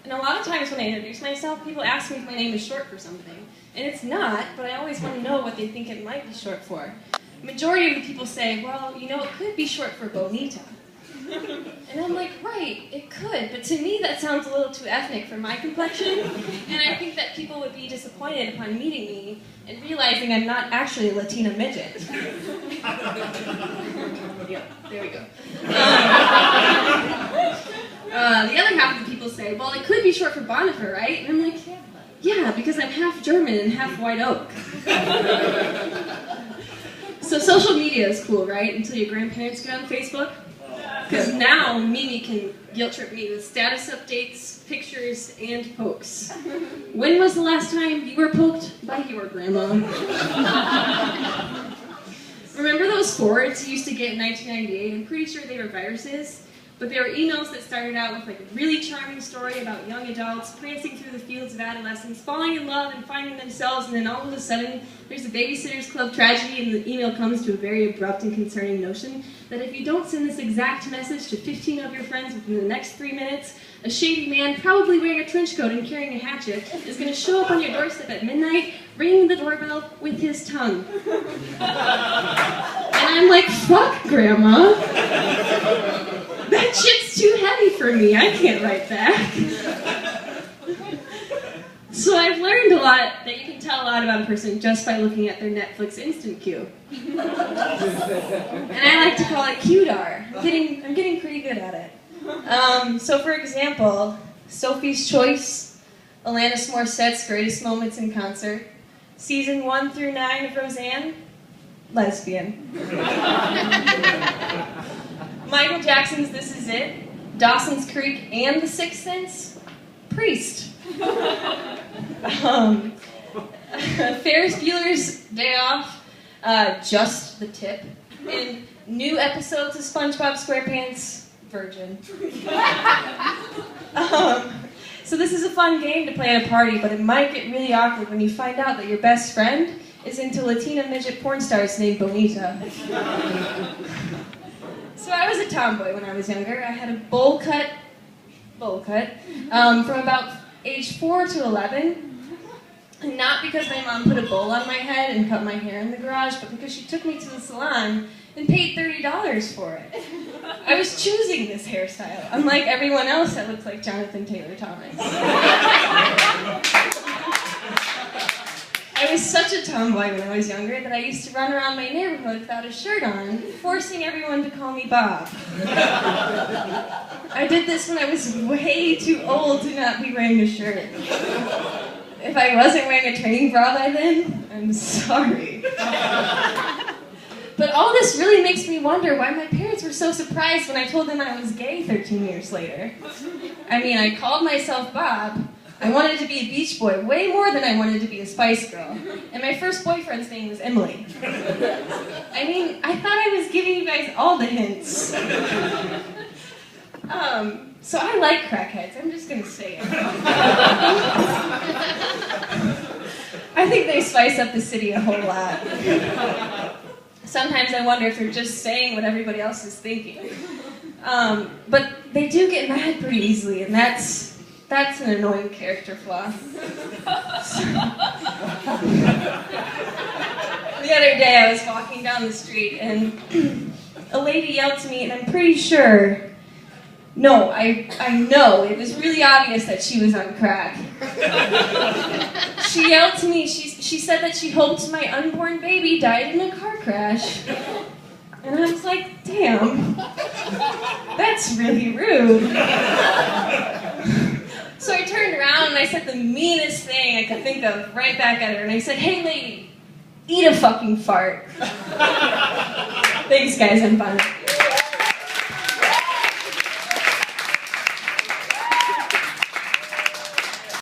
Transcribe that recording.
And a lot of times when I introduce myself, people ask me if my name is short for something. And it's not, but I always want to know what they think it might be short for. The majority of the people say, well, you know, it could be short for Bonita. And I'm like, right, it could, but to me that sounds a little too ethnic for my complexion, and I think that people would be disappointed upon meeting me and realizing I'm not actually a Latina midget. Yeah, there we go. The other half of the people say, well, it could be short for Bonita, right? And I'm like, yeah, because I'm half German and half white oak. So social media is cool, right? Until your grandparents get on Facebook. Because now Mimi can guilt trip me with status updates, pictures, and pokes. When was the last time you were poked by your grandma? Remember those forwards you used to get in 1998? I'm pretty sure they were viruses. But they were emails that started out with like a really charming story about young adults prancing through the fields of adolescence, falling in love and finding themselves, and then all of a sudden there's a Babysitter's Club tragedy, and the email comes to a very abrupt and concerning notion that if you don't send this exact message to 15 of your friends within the next 3 minutes, a shady man, probably wearing a trench coat and carrying a hatchet, is going to show up on your doorstep at midnight, ringing the doorbell with his tongue. And I'm like, fuck, Grandma. That shit's too heavy for me. I can't write back. So I've learned a lot that you can tell a lot about a person just by looking at their Netflix instant queue. And I like to call it QDAR. I'm getting pretty good at it. So for example, Sophie's Choice, Alanis Morissette's Greatest Moments in Concert, Season 1 through 9 of Roseanne, lesbian. Michael Jackson's This Is It, Dawson's Creek, and The Sixth Sense, priest. Ferris Bueller's Day Off, just the tip, and new episodes of SpongeBob SquarePants, virgin. So this is a fun game to play at a party, but it might get really awkward when you find out that your best friend is into Latina midget porn stars named Bonita. So I was a tomboy when I was younger. I had a bowl cut, from about age 4 to 11. And not because my mom put a bowl on my head and cut my hair in the garage, but because she took me to the salon and paid $30 for it. I was choosing this hairstyle, unlike everyone else that looks like Jonathan Taylor Thomas. I was such a tomboy when I was younger that I used to run around my neighborhood without a shirt on, forcing everyone to call me Bob. I did this when I was way too old to not be wearing a shirt. If I wasn't wearing a training bra by then, I'm sorry. But all this really makes me wonder why my parents were so surprised when I told them I was gay 13 years later. I mean, I called myself Bob. I wanted to be a Beach Boy way more than I wanted to be a Spice Girl. And my first boyfriend's name was Emily. I mean, I thought I was giving you guys all the hints. So I like crackheads, I'm just gonna say it. I think they spice up the city a whole lot. Sometimes I wonder if they're just saying what everybody else is thinking. But they do get mad pretty easily, and that's an annoying character flaw. The other day I was walking down the street and a lady yelled to me, and I'm pretty sure, no, I know, it was really obvious that she was on crack. She yelled to me, she said that she hoped my unborn baby died in a car crash. And I was like, damn, that's really rude. So I turned around and I said the meanest thing I could think of right back at her, and I said, hey lady, eat a fucking fart. Thanks guys, I'm fine.